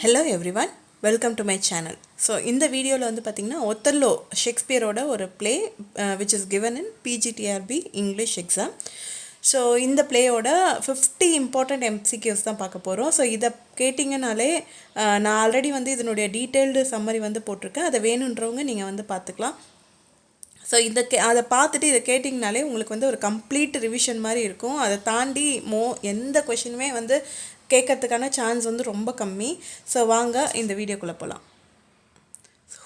Hello everyone, welcome to my channel. So in the video la vandu pathina Othello Shakespeare oda or play which is given in PGTRB English exam. So in the play oda 50 important MCQs தான் பார்க்க போறோம். So இத கேட்டிங்கனாலே நான் already வந்து இதனுடைய detailed summary வந்து போட்டிருக்கேன். அதை வேணுன்றவங்க நீங்க வந்து பார்த்துக்கலாம். ஸோ அதை பார்த்துட்டு இதை கேட்டிங்கனாலே உங்களுக்கு வந்து ஒரு கம்ப்ளீட் ரிவிஷன் மாதிரி இருக்கும். அதை தாண்டி எந்த கொஷினுமே வந்து கேட்கறதுக்கான சான்ஸ் வந்து ரொம்ப கம்மி. ஸோ வாங்க இந்த வீடியோக்குள்ளே போகலாம்.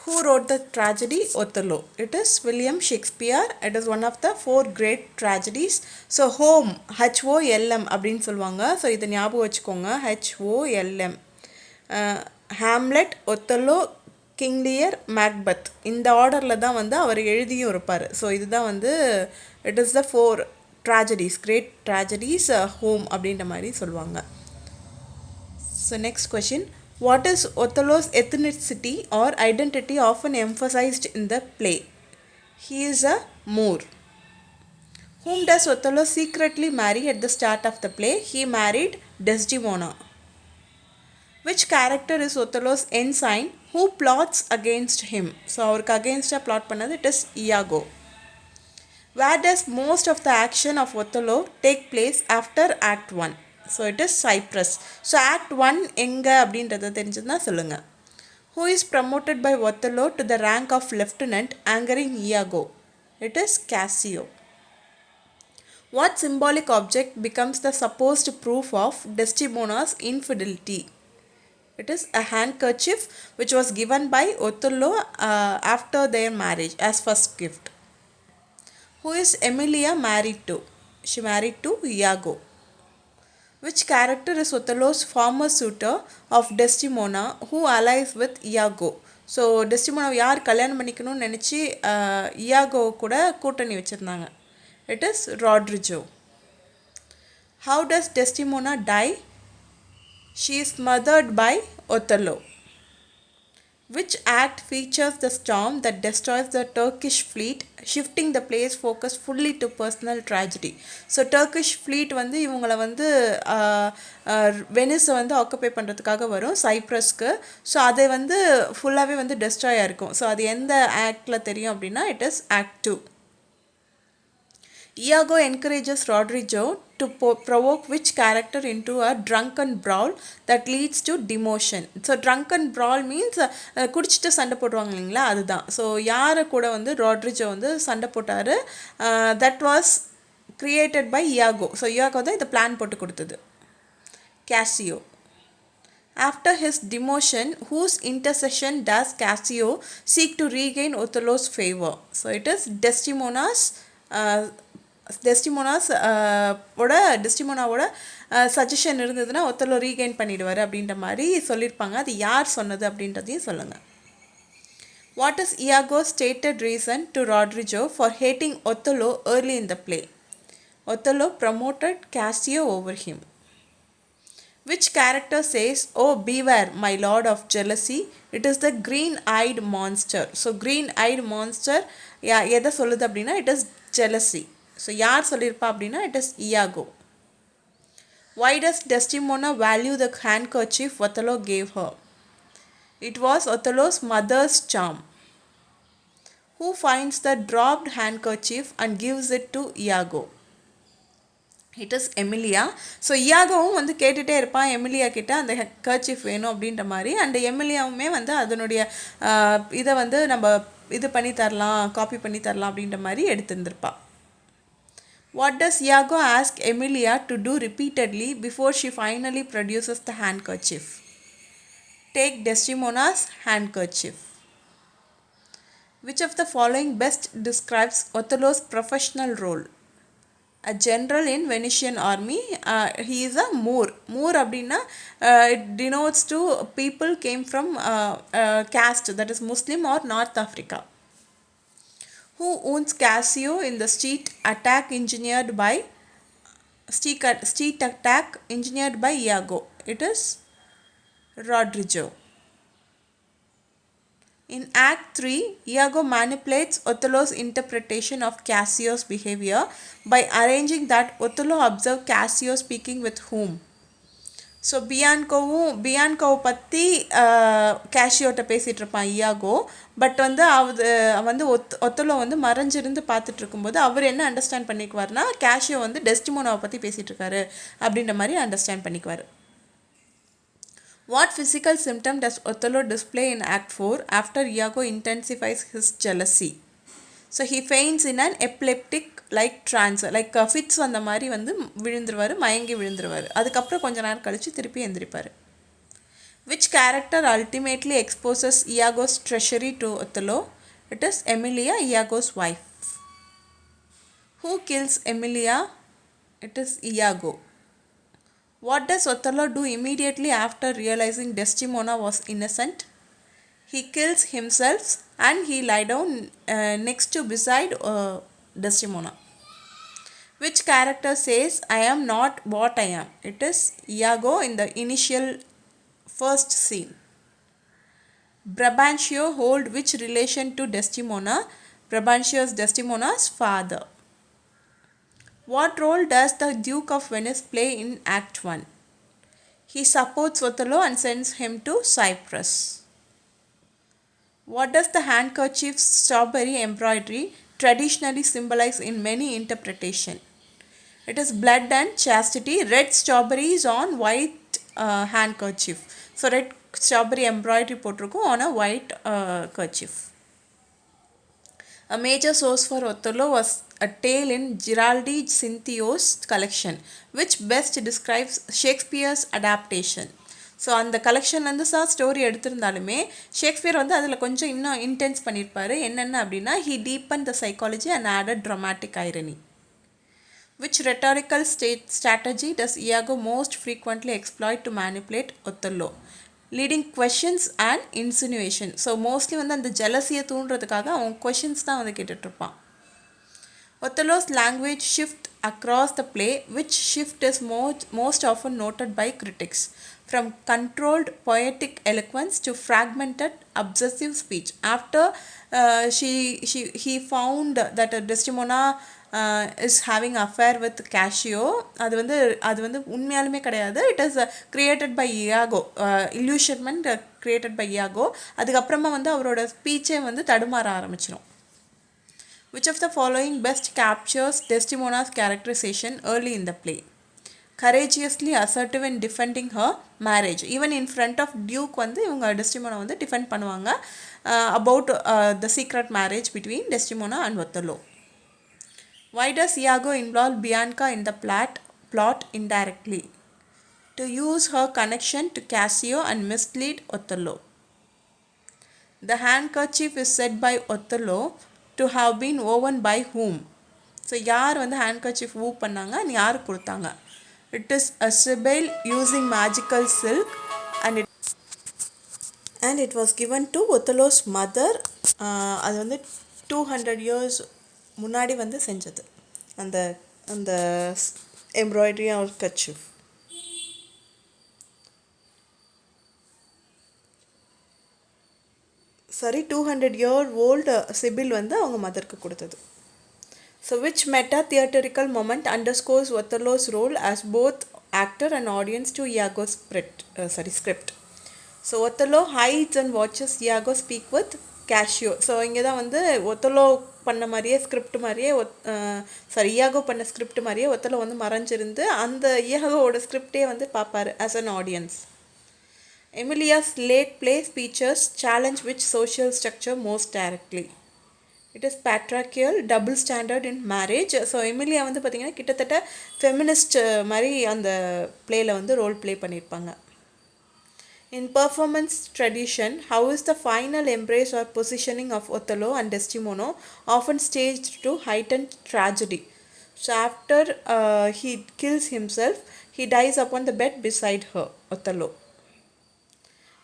Who wrote the tragedy Othello? It is William Shakespeare. It is one of the 4 great tragedies. So home, HOLM அப்படின்னு சொல்லுவாங்க. ஸோ இதை ஞாபகம் வச்சுக்கோங்க, HOLM. Hamlet, Othello, King Lear, Macbeth, இந்த ஆர்டரில் தான் வந்து அவர் எழுதியும் இருப்பார். ஸோ இதுதான் வந்து it is the 4 tragedies, great tragedies, home அப்படின்ற மாதிரி சொல்லுவாங்க. So next question, what is Othello's ethnicity or identity often emphasized in the play? He is a Moor. Whom does Othello secretly marry at the start of the play? He married Desdemona. Which character is Othello's ensign who plots against him? So அவருக்கு against plot பண்ணது it is Iago. Where does most of the action of Othello take place after Act 1? So it is Cyprus. So Act 1 எங்க அப்படின்றத தெரிஞ்சதுன்னா சொல்லுங்க. Who is promoted by Othello to the rank of lieutenant, angering Iago? It is Cassio. What symbolic object becomes the supposed proof of Desdemona's infidelity? It is a handkerchief which was given by Othello after their marriage as first gift. Who is Emilia married to? She married to Iago. Which character is Othello's former suitor of Desdemona who allies with Iago? So டெஸ்டிமோனாவை யார் கல்யாணம் பண்ணிக்கணும்னு நினச்சி Iago கூட கூட்டணி வச்சுருந்தாங்க? It is Roderigo. How does Desdemona die? She is smothered by Othello. Which act features the storm that destroys the Turkish fleet, shifting the play's focus fully to personal tragedy? So Turkish fleet வந்து இவங்களை வந்து வெனிஸை வந்து occupy பண்ணுறதுக்காக வரும் சைப்ரஸ்க்கு. So அதை வந்து ஃபுல்லாகவே வந்து டெஸ்ட்ராய் ஆகிருக்கும். ஸோ அது எந்த ஆக்டில் தெரியும் அப்படின்னா it is act 2. Iago encourages Rodrigo to provoke which character into a drunken brawl that leads to demotion. So drunken brawl means குடிச்சிட்டு சண்டை போடுவாங்க இல்லைங்களா, அதுதான். ஸோ யாரை கூட வந்து ராட்ரிஜோ வந்து சண்டை போட்டார், that was created by Iago. So Iago தான் இதை பிளான் போட்டு கொடுத்தது. Cassio. After his demotion, whose intercession does Cassio seek to regain Othello's favor? So it is டெஸ்டிமோனாவோட சஜஷன் இருந்ததுன்னா ஒத்தல்லோ ரீகெயின் பண்ணிடுவார் அப்படின்ற மாதிரி சொல்லியிருப்பாங்க. அது யார் சொன்னது அப்படின்றதையும் சொல்லுங்கள். What is Iago's stated reason to Rodrigo for hating Othello early in the play? Othello promoted Cassio over him. Which character says, "Oh, beware, my lord of jealousy"? It is the green-eyed monster. So green-eyed monster எதை சொல்லுது அப்படின்னா it is jealousy. So யார் சொல்லியிருப்பா அப்படின்னா it is Iago. Why does Desdemona value the handkerchief Othello gave her? It was Othello's mother's charm. Who finds the dropped handkerchief and gives it to Iago? It is Emilia. So இயாகவும் வந்து கேட்டுகிட்டே இருப்பான் Emilia கிட்ட அந்த kerchief வேணும் அப்படின்ற மாதிரி. And எமிலியாவுமே வந்து அதனுடைய இதை வந்து நம்ம இது பண்ணி தரலாம், காப்பி பண்ணி தரலாம் அப்படின்ற மாதிரி எடுத்துருந்துருப்பா. What does Iago ask Emilia to do repeatedly before she finally produces the handkerchief? Take Desdemona's handkerchief. Which of the following best describes Othello's professional role? A general in Venetian army. He is a Moor. Moor அப்படின்னா it denotes to people came from caste, that is Muslim or North Africa. Who owns Cassio in the street attack engineered by Iago? It is Rodrigo. In Act 3, Iago manipulates Othello's interpretation of Cassio's behavior by arranging that Othello observe Cassio speaking with whom? So பியான்கோவை பற்றி கேஷியோட்ட பேசிகிட்டு இருப்பான் Iago. But வந்து ஒத்தலோ வந்து மறைஞ்சிருந்து பார்த்துட்டு இருக்கும்போது அவர் என்ன அண்டர்ஸ்டாண்ட் பண்ணிக்குவார்னா கேஷியோ வந்து டெஸ்டிமோனாவை பற்றி பேசிகிட்டு இருக்காரு அப்படின்ற மாதிரி understand பண்ணிக்குவார். What physical symptom does Othello display in Act 4 after Iago intensifies his jealousy? So he faints in an epileptic like trance, like fits அந்த மாதிரி வந்து விழுந்துருவார், மயங்கி விழுந்துருவார். அதுக்கப்புறம் கொஞ்ச நேரம் கழித்து திருப்பி எந்திரிப்பார். Which character ultimately exposes Iago's treachery to Othello? It is Emilia, Iago's wife. Who kills Emilia? It is Iago. What does Othello do immediately after realizing Desdemona was innocent? He kills himself and he lie down next to beside Desdemona. Which character says, I am not what I am? It is Iago in the initial first scene. Brabantio hold which relation to Desdemona? Brabantio is Desdemona's father. What role does the Duke of Venice play in Act 1? He supports Othello and sends him to Cyprus. What does the handkerchief strawberry embroidery traditionally symbolize in many interpretations? It is blood and chastity. Red strawberries on white handkerchief. So red strawberry embroidery போட்டிருக்கும் on a white kerchief. A major source for Othello was a tale in Giraldi Cinthio's collection, which best describes Shakespeare's adaptation. So அந்த கலெக்ஷன்லேருந்து story எடுத்திருந்தாலுமே Shakespeare வந்து அதில் கொஞ்சம் இன்னும் intense பண்ணியிருப்பார். என்னென்ன அப்படின்னா he deepened the psychology and added dramatic irony. Which rhetorical strategy does Iago most frequently exploit to manipulate Othello? Leading questions and insinuation. So mostly வந்து அந்த ஜெலசியை தூண்டுறதுக்காக அவன் கொஷின்ஸ் தான் வந்து கேட்டுட்ருப்பான். Othello's language shift across the play, which shift is most often noted by critics, from controlled poetic eloquence to fragmented obsessive speech. After he found that Desdemona is having affair with Cassio, அது வந்து உண்மையாலுமே கிடையாது. It is created by Iago, illusionment created by Iago. அதுக்கப்புறமா வந்து அவரோட ஸ்பீச்சே வந்து தடுமாற ஆரம்பிச்சிடும். Which of the following best captures Desdemona's characterization early in the play? Courageously assertive in defending her marriage. Even in front of Duke வந்து இவங்க Desdemona வந்து defend பண்ணுவாங்க about the secret marriage between Desdemona and Othello. Why does Iago involve Bianca in the plot indirectly? To use her connection to Cassio and mislead Othello. The handkerchief is said by Othello to have been woven by whom? So யார் வந்து handkerchief woo பண்ணாங்க and யார் கொடுத்தாங்க? It is a Sibyl using magical silk and it was given to Othello's mother. அது வந்து 200 years முன்னாடி வந்து செஞ்சது அந்த அந்த எம்ப்ராய்டரி ஆர் கர்ச்சீஃப். சரி 200-year-old சிபில் வந்து அவங்க மதருக்கு கொடுத்தது. So which meta theatrical moment underscores Othello's role as both actor and audience to Iago's script? So Othello hides and watches Iago speak with Cassio. So இங்கே தான் வந்து Othello பண்ண மாதிரியே script மாதிரியே Iago பண்ண ஸ்கிரிப்ட் மாதிரியே Othello வந்து மறைஞ்சிருந்து அந்த Iagoவோட ஸ்கிரிப்டே வந்து பார்ப்பார் as an audience. Emilia's late play features challenge which social structure most directly? It is patriarchal, double standard in marriage. So Emilia வந்து பார்த்திங்கன்னா கிட்டத்தட்ட ஃபெமினிஸ்ட் மாதிரி அந்த பிளேயில் வந்து ரோல் ப்ளே பண்ணியிருப்பாங்க. In performance tradition, how is the final embrace or positioning of Othello and Desdemona often staged to heighten tragedy? So after he kills himself, he dies upon the bed beside her, Othello.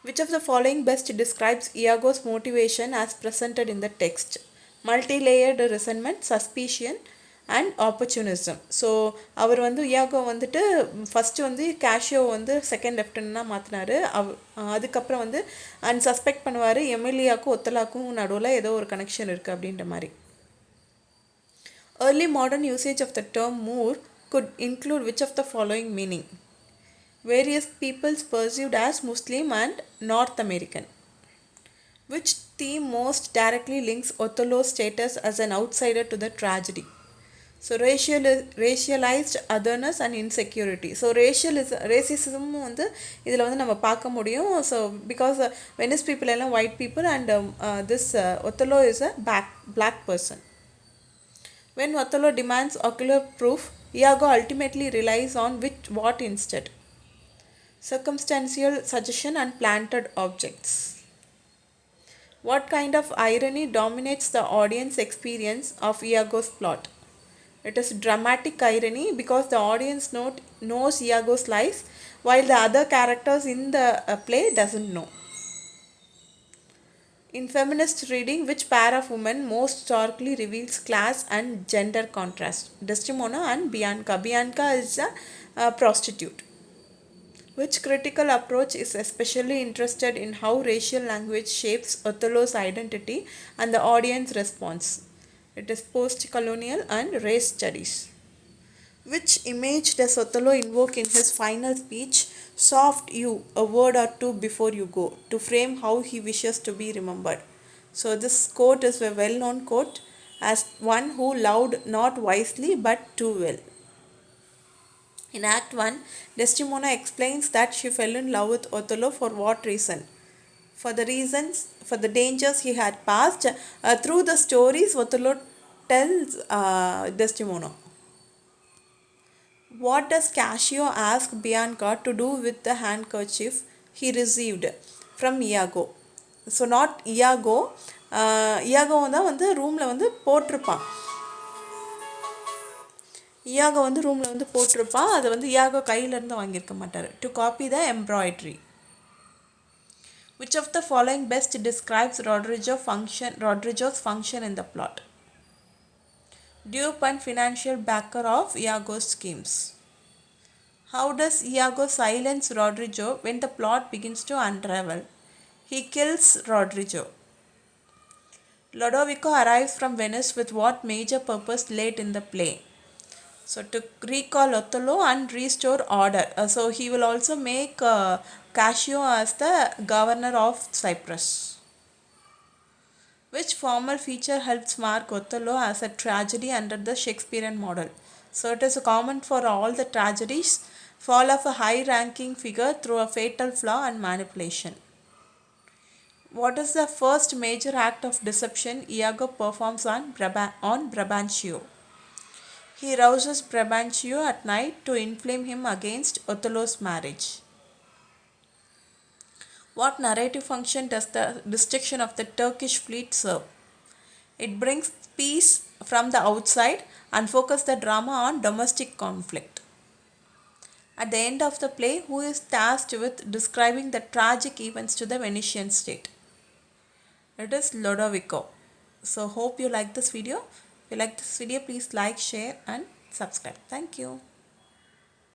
Which of the following best describes Iago's motivation as presented in the text? Multi-layered resentment, suspicion and opportunism. So அவர் வந்து Iago வந்துட்டு first வந்து Casio வந்து second லெஃப்டனண்டாக மாற்றினார். அதுக்கப்புறம் வந்து and suspect பண்ணுவார் எமிலியாவுக்கும் ஒத்தலாக்கும் நடுவில் ஏதோ ஒரு கனெக்ஷன் இருக்குது அப்படின்ற மாதிரி. Early modern usage of the term Moor could include which of the following meaning? Various peoples perceived as Muslim and North American. Which theme most directly links Othello's status as an outsider to the tragedy? So racialized otherness and insecurity. So racism வந்து இதில் வந்து நம்ம பார்க்க முடியும். So because Venice people எல்லாம் white people and this Othello is a black person. When Othello demands ocular proof, Iago ultimately relies on what instead? Circumstantial suggestion and planted objects. What kind of irony dominates the audience experience of Iago's plot? It is dramatic irony because the audience knows Iago's lies while the other characters in the play doesn't know. In feminist reading, which pair of women most starkly reveals class and gender contrast? Desdemona and Bianca. Bianca is a prostitute. Which critical approach is especially interested in how racial language shapes Othello's identity and the audience response? It is post-colonial and race studies. Which image does Othello invoke in his final speech, "Soft you, a word or two before you go," to frame how he wishes to be remembered? So this quote is a well-known quote as one who loved not wisely but too well. In Act 1, Desdemona explains that she fell in love with Othello for what reason? For the dangers he had passed. Through the stories, Othello tells Desdemona. What does Cassio ask Bianca to do with the handkerchief he received from Iago? So not Iago. Iago தான் வந்து ரூமில் வந்து போட்டிருப்பான். Iago வந்து ரூமில் வந்து போட்டிருப்பான். அதை வந்து Iago கையிலேருந்து வாங்கியிருக்க மாட்டார். To copy the embroidery. Which of the following best describes Rodrigo's function in the plot? Dupe and financial backer of Iago's schemes. How does Iago silence Rodrigo when the plot begins to unravel? He kills Rodrigo. Lodovico arrives from Venice with what major purpose late in the play? So to recall Othello and restore order. So he will also make Cassio as the governor of Cyprus. Which formal feature helps mark Othello as a tragedy under the Shakespearean model? So it is common for all the tragedies, fall of a high-ranking figure through a fatal flaw and manipulation. What is the first major act of deception Iago performs on Brabantio? He rouses Brabantio at night to inflame him against Othello's marriage. What narrative function does the destruction of the Turkish fleet serve? It brings peace from the outside and focuses the drama on domestic conflict. At the end of the play, who is tasked with describing the tragic events to the Venetian state? It is Lodovico. So hope you like this video. If you like this video, please like, share and subscribe. Thank you.